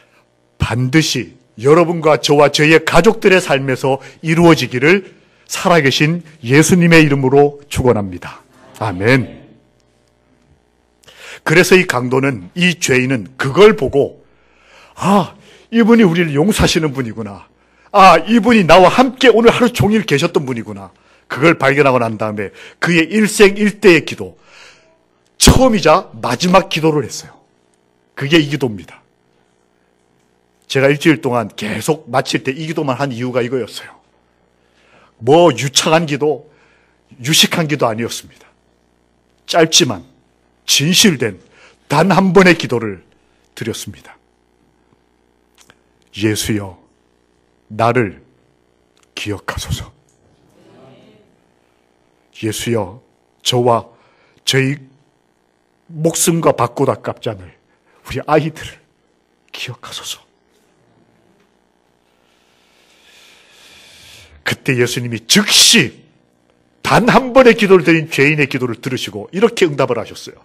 반드시 여러분과 저와 저희의 가족들의 삶에서 이루어지기를 살아계신 예수님의 이름으로 축원합니다. 아멘. 그래서 이 강도는, 이 죄인은 그걸 보고 이분이 우리를 용서하시는 분이구나. 이분이 나와 함께 오늘 하루 종일 계셨던 분이구나. 그걸 발견하고 난 다음에 그의 일생일대의 기도, 처음이자 마지막 기도를 했어요. 그게 이 기도입니다. 제가 일주일 동안 계속 마칠 때 이 기도만 한 이유가 이거였어요. 유창한 기도, 유식한 기도 아니었습니다. 짧지만 진실된 단 한 번의 기도를 드렸습니다. 예수여, 나를 기억하소서. 예수여, 저와 저희 목숨과 받고 아깝지 않을 우리 아이들을 기억하소서. 그때 예수님이 즉시 단 한 번의 기도를 드린 죄인의 기도를 들으시고 이렇게 응답을 하셨어요.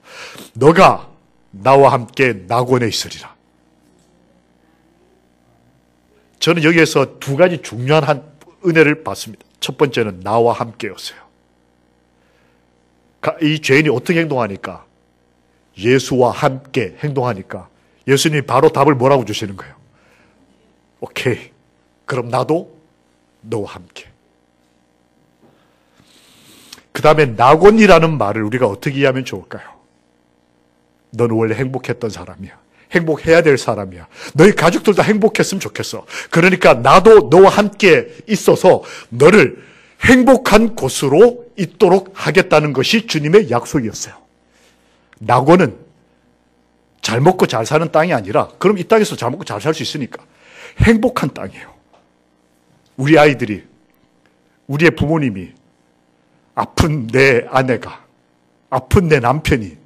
너가 나와 함께 낙원에 있으리라. 저는 여기에서 두 가지 중요한 한 은혜를 받습니다. 첫 번째는 나와 함께였어요. 이 죄인이 어떻게 행동하니까? 예수와 함께 행동하니까 예수님이 바로 답을 뭐라고 주시는 거예요? 오케이, 그럼 나도 너와 함께. 그 다음에 낙원이라는 말을 우리가 어떻게 이해하면 좋을까요? 너는 원래 행복했던 사람이야. 행복해야 될 사람이야. 너희 가족들도 행복했으면 좋겠어. 그러니까 나도 너와 함께 있어서 너를 행복한 곳으로 있도록 하겠다는 것이 주님의 약속이었어요. 낙원은 잘 먹고 잘 사는 땅이 아니라, 그럼 이 땅에서 잘 먹고 잘 살 수 있으니까 행복한 땅이에요. 우리 아이들이, 우리의 부모님이 아픈 내 아내가, 아픈 내 남편이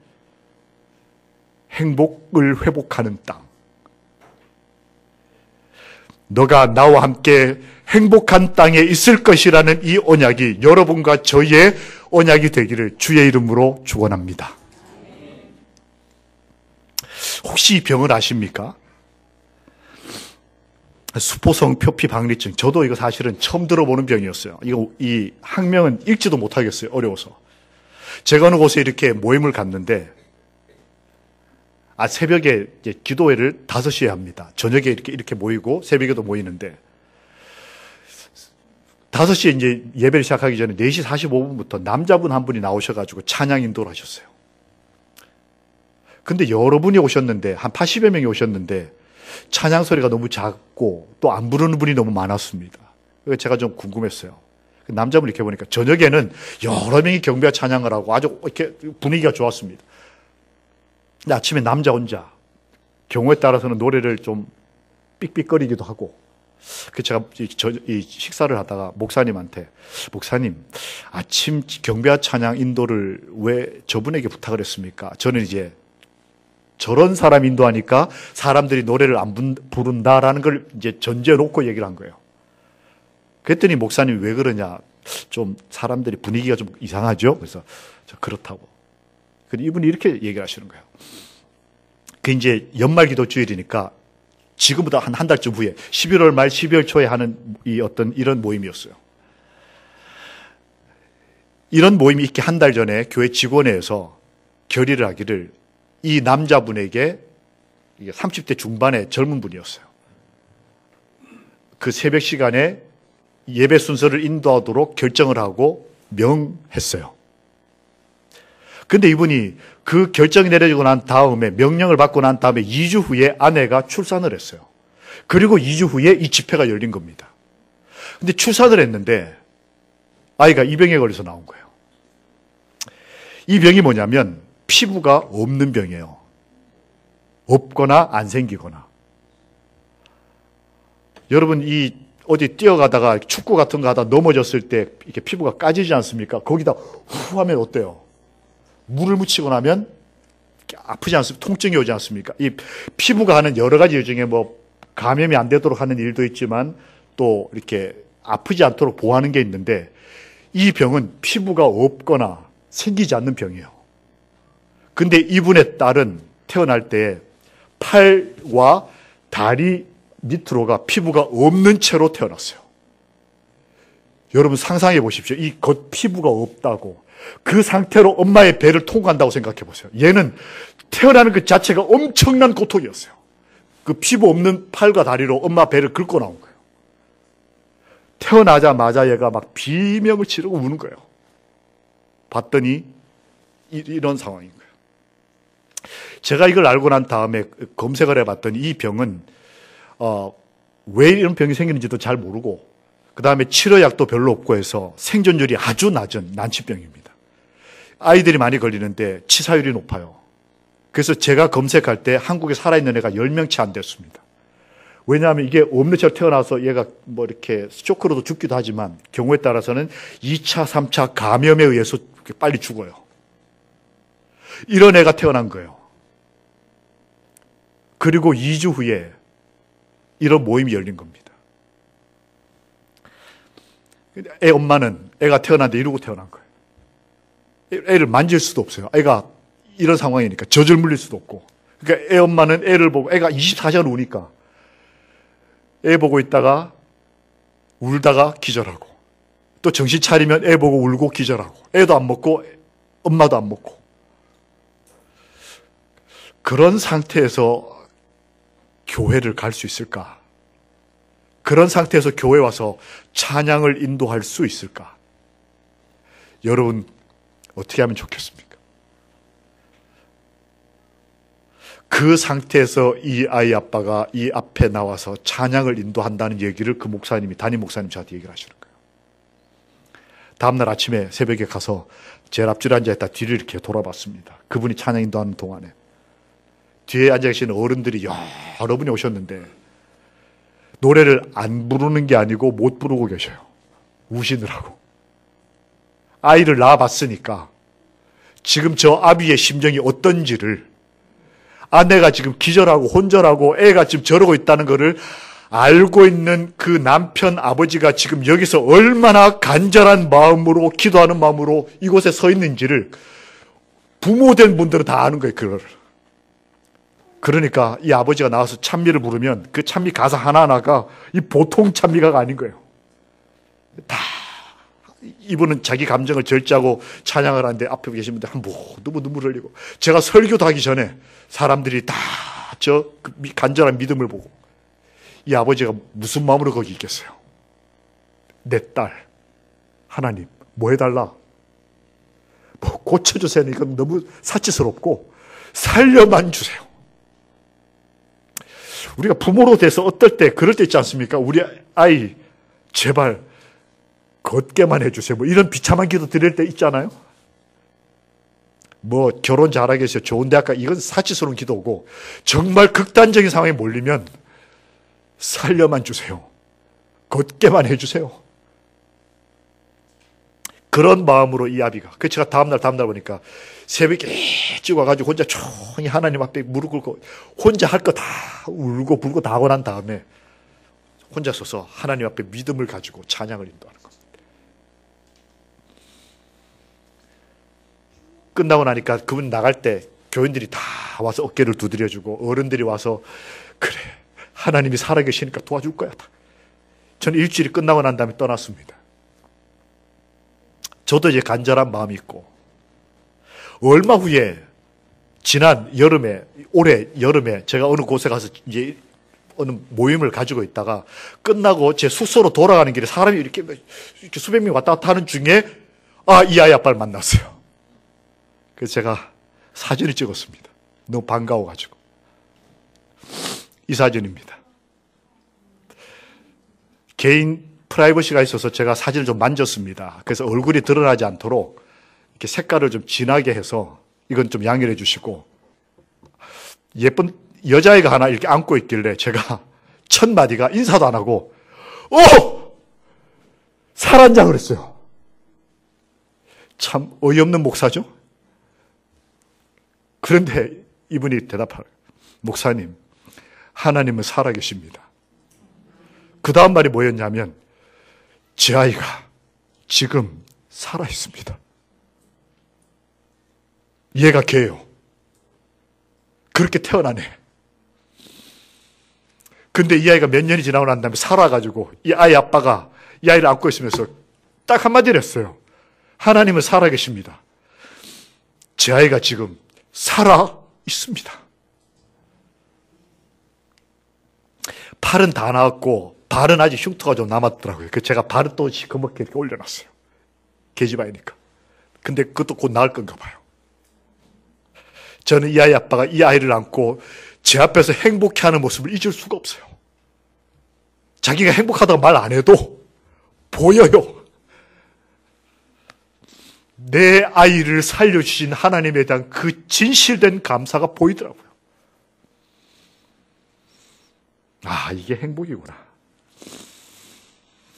행복을 회복하는 땅. 너가 나와 함께 행복한 땅에 있을 것이라는 이 언약이 여러분과 저희의 언약이 되기를 주의 이름으로 축원합니다. 혹시 이 병을 아십니까? 수포성 표피박리증. 저도 이거 사실은 처음 들어보는 병이었어요. 이 학명은 읽지도 못하겠어요. 어려워서. 제가 어느 곳에 이렇게 모임을 갔는데, 새벽에 이제 기도회를 5시에 합니다. 저녁에 이렇게 모이고 새벽에도 모이는데, 5시에 이제 예배를 시작하기 전에 4시 45분부터 남자분 한 분이 나오셔가지고 찬양 인도를 하셨어요. 근데 여러분이 오셨는데, 한 80여 명이 오셨는데, 찬양 소리가 너무 작고 또 안 부르는 분이 너무 많았습니다. 그래서 제가 좀 궁금했어요. 남자분 이렇게 보니까 저녁에는 여러 명이 경배와 찬양을 하고 아주 이렇게 분위기가 좋았습니다. 근데 아침에 남자 혼자 경우에 따라서는 노래를 좀 삑삑거리기도 하고, 그 제가 이 식사를 하다가 목사님한테, 목사님, 아침 경배와 찬양 인도를 왜 저분에게 부탁을 했습니까? 저는 이제 저런 사람 인도하니까 사람들이 노래를 안 부른다라는 걸 이제 전제해 놓고 얘기를 한 거예요. 그랬더니 목사님이 왜 그러냐, 좀 사람들이 분위기가 좀 이상하죠? 그래서 그렇다고. 근데 이분이 이렇게 얘기를 하시는 거예요. 그 이제 연말 기도 주일이니까 지금보다 한 달쯤 후에 11월 말 12월 초에 하는 이런 모임이었어요. 이런 모임이 있기 한 달 전에 교회 직원회에서 결의를 하기를, 이 남자분에게 30대 중반의 젊은 분이었어요. 그 새벽 시간에 예배 순서를 인도하도록 결정을 하고 명했어요. 근데 이분이 그 결정이 내려지고 난 다음에, 명령을 받고 난 다음에 2주 후에 아내가 출산을 했어요. 그리고 2주 후에 이 집회가 열린 겁니다. 근데 출산을 했는데 아이가 이 병에 걸려서 나온 거예요. 이 병이 뭐냐면 피부가 없는 병이에요. 없거나 안 생기거나. 여러분, 어디 뛰어가다가 축구 같은 거 하다 넘어졌을 때 이렇게 피부가 까지지 않습니까? 거기다 후 하면 어때요? 물을 묻히고 나면 아프지 않습니까? 통증이 오지 않습니까? 이 피부가 하는 여러 가지 일 중에 감염이 안 되도록 하는 일도 있지만 또 이렇게 아프지 않도록 보호하는 게 있는데, 이 병은 피부가 없거나 생기지 않는 병이에요. 근데 이분의 딸은 태어날 때 팔과 다리 밑으로가 피부가 없는 채로 태어났어요. 여러분 상상해 보십시오. 이 겉 피부가 없다고. 그 상태로 엄마의 배를 통과한다고 생각해 보세요. 얘는 태어나는 그 자체가 엄청난 고통이었어요. 그 피부 없는 팔과 다리로 엄마 배를 긁고 나온 거예요. 태어나자마자 얘가 막 비명을 지르고 우는 거예요. 봤더니 이런 상황인 거예요. 제가 이걸 알고 난 다음에 검색을 해봤더니 이 병은 왜 이런 병이 생기는지도 잘 모르고, 그 다음에 치료약도 별로 없고 해서 생존율이 아주 낮은 난치병입니다. 아이들이 많이 걸리는데 치사율이 높아요. 그래서 제가 검색할 때 한국에 살아있는 애가 10명치 안 됐습니다. 왜냐하면 이게 없는 채로 태어나서 얘가 이렇게 쇼크로도 죽기도 하지만 경우에 따라서는 2차, 3차 감염에 의해서 빨리 죽어요. 이런 애가 태어난 거예요. 그리고 2주 후에 이런 모임이 열린 겁니다. 애 엄마는 애가 태어났는데 이러고 태어난 거예요. 애를 만질 수도 없어요. 애가 이런 상황이니까 젖을 물릴 수도 없고. 그러니까 애 엄마는 애를 보고, 애가 24시간 우니까 애 보고 있다가 울다가 기절하고, 또 정신 차리면 애 보고 울고 기절하고, 애도 안 먹고 엄마도 안 먹고. 그런 상태에서 교회를 갈 수 있을까? 그런 상태에서 교회 와서 찬양을 인도할 수 있을까? 여러분, 어떻게 하면 좋겠습니까? 그 상태에서 이 아이 아빠가 이 앞에 나와서 찬양을 인도한다는 얘기를 그 목사님이, 담임 목사님 저한테 얘기를 하시는 거예요. 다음날 아침에 새벽에 가서 제일 앞줄에 앉아있다 뒤를 이렇게 돌아봤습니다. 그분이 찬양 인도하는 동안에 뒤에 앉아 계시는 어른들이 여러분이 오셨는데 노래를 안 부르는 게 아니고 못 부르고 계셔요. 우시느라고. 아이를 낳아봤으니까 지금 저 아비의 심정이 어떤지를, 아내가 지금 기절하고 혼절하고 애가 지금 저러고 있다는 것을 알고 있는 그 남편 아버지가 지금 여기서 얼마나 간절한 마음으로, 기도하는 마음으로 이곳에 서 있는지를 부모된 분들은 다 아는 거예요, 그걸. 그러니까 이 아버지가 나와서 찬미를 부르면 그 찬미 가사 하나하나가 이 보통 찬미가가 아닌 거예요. 다 이분은 자기 감정을 절제하고 찬양을 하는데 앞에 계신 분들 한 모두 눈물 흘리고, 제가 설교도 하기 전에 사람들이 다 저 간절한 믿음을 보고, 이 아버지가 무슨 마음으로 거기 있겠어요? 내 딸, 하나님 뭐 해달라? 뭐 고쳐주세요. 이건 너무 사치스럽고 살려만 주세요. 우리가 부모로 돼서 어떨 때 그럴 때 있지 않습니까? 우리 아이 제발 걷게만 해주세요. 뭐 이런 비참한 기도 드릴 때 있잖아요. 뭐 결혼 잘하게 해서 좋은 대학 가, 이건 사치스러운 기도고, 정말 극단적인 상황에 몰리면 살려만 주세요. 걷게만 해주세요. 그런 마음으로 이 아비가, 그 제가 다음날 보니까 새벽에 일찍 와가지고 혼자 조용히 하나님 앞에 무릎 꿇고 혼자 할 거 다 울고 불고 다 하고 난 다음에 혼자 서서 하나님 앞에 믿음을 가지고 찬양을 인도하는 겁니다. 끝나고 나니까 그분 나갈 때 교인들이 다 와서 어깨를 두드려주고, 어른들이 와서 그래 하나님이 살아계시니까 도와줄 거야. 저는 일주일이 끝나고 난 다음에 떠났습니다. 저도 이제 간절한 마음이 있고, 얼마 후에 지난 여름에, 올해 여름에 제가 어느 곳에 가서 이제 어느 모임을 가지고 있다가 끝나고 제 숙소로 돌아가는 길에 사람이 이렇게 수백 명 왔다 갔다 하는 중에 이 아이 아빠를 만났어요. 그래서 제가 사진을 찍었습니다. 너무 반가워가지고. 이 사진입니다. 개인 프라이버시가 있어서 제가 사진을 좀 만졌습니다. 그래서 얼굴이 드러나지 않도록 이렇게 색깔을 좀 진하게 해서 이건 좀 양해해 주시고, 예쁜 여자애가 하나 이렇게 안고 있길래 제가 첫 마디가 인사도 안 하고 살았냐 그랬어요. 참 어이없는 목사죠. 그런데 이분이 대답하래요. 목사님, 하나님은 살아계십니다. 그 다음 말이 뭐였냐면, 제 아이가 지금 살아있습니다. 얘가 걔예요. 그렇게 태어나네. 근데 이 아이가 몇 년이 지나고 난 다음에 살아가지고 이 아이 아빠가 이 아이를 안고 있으면서 딱 한마디를 했어요. 하나님은 살아계십니다. 제 아이가 지금 살아있습니다. 팔은 다 나왔고 발은 아직 흉터가 좀 남았더라고요. 그래서 제가 발을 또 시커멓게 이렇게 올려놨어요. 계집아이니까. 근데 그것도 곧 나을 건가 봐요. 저는 이 아이 아빠가 이 아이를 안고 제 앞에서 행복해하는 모습을 잊을 수가 없어요. 자기가 행복하다고 말 안 해도 보여요. 내 아이를 살려주신 하나님에 대한 그 진실된 감사가 보이더라고요. 이게 행복이구나.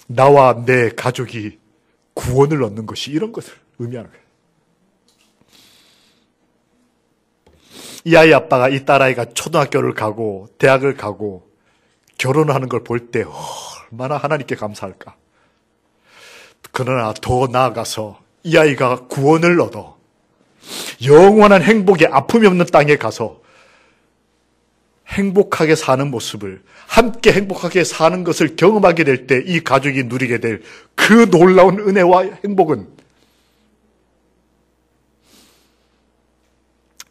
나와 내 가족이 구원을 얻는 것이 이런 것을 의미하는 거예요. 이 아이 아빠가 이 딸아이가 초등학교를 가고 대학을 가고 결혼을 하는 걸 볼 때 얼마나 하나님께 감사할까. 그러나 더 나아가서 이 아이가 구원을 얻어 영원한 행복의 아픔이 없는 땅에 가서 행복하게 사는 모습을, 함께 행복하게 사는 것을 경험하게 될 때 이 가족이 누리게 될 그 놀라운 은혜와 행복은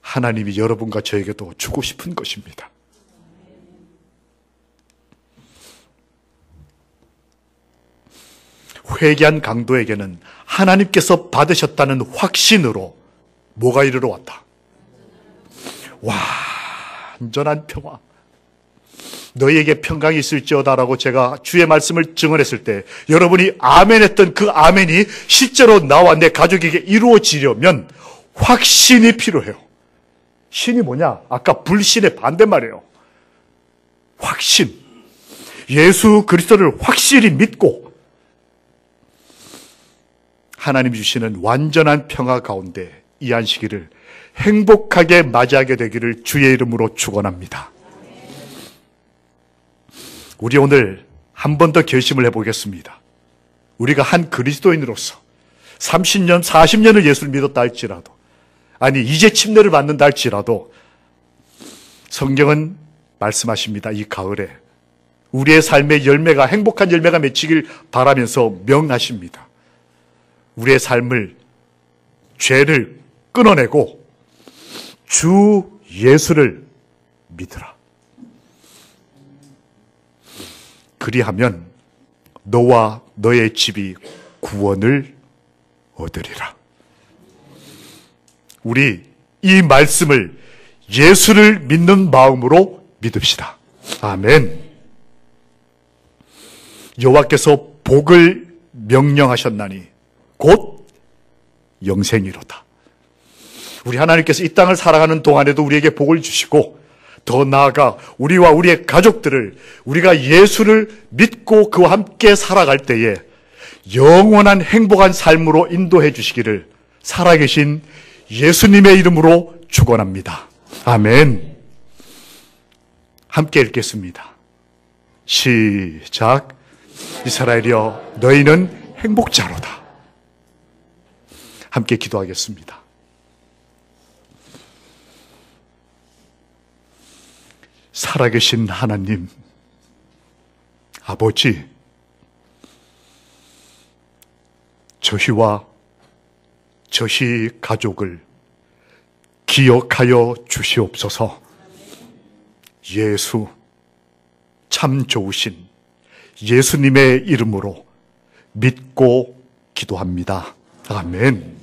하나님이 여러분과 저에게도 주고 싶은 것입니다. 회개한 강도에게는 하나님께서 받으셨다는 확신으로 뭐가 이르러 왔다? 완전한 평화. 너희에게 평강이 있을지어다라고 제가 주의 말씀을 증언했을 때 여러분이 아멘했던 그 아멘이 실제로 나와 내 가족에게 이루어지려면 확신이 필요해요. 신이 뭐냐? 아까 불신의 반대말이에요. 확신. 예수 그리스도를 확실히 믿고 하나님이 주시는 완전한 평화 가운데 이 안식일을 행복하게 맞이하게 되기를 주의 이름으로 축원합니다. 우리 오늘 한 번 더 결심을 해보겠습니다. 우리가 한 그리스도인으로서 30년, 40년을 예수를 믿었다 할지라도, 아니 이제 침례를 받는다 할지라도 성경은 말씀하십니다. 이 가을에 우리의 삶의 열매가, 행복한 열매가 맺히길 바라면서 명하십니다. 우리의 삶을, 죄를 끊어내고 주 예수를 믿으라. 그리하면 너와 너의 집이 구원을 얻으리라. 우리 이 말씀을 예수를 믿는 마음으로 믿읍시다. 아멘. 여호와께서 복을 명령하셨나니 곧 영생이로다. 우리 하나님께서 이 땅을 살아가는 동안에도 우리에게 복을 주시고, 더 나아가 우리와 우리의 가족들을 우리가 예수를 믿고 그와 함께 살아갈 때에 영원한 행복한 삶으로 인도해 주시기를 살아계신 예수님의 이름으로 축원합니다. 아멘. 함께 읽겠습니다. 시작. 이스라엘이여 너희는 행복자로다. 함께 기도하겠습니다. 살아계신 하나님, 아버지, 저희와 저희 가족을 기억하여 주시옵소서. 예수, 참 좋으신 예수님의 이름으로 믿고 기도합니다. 아멘.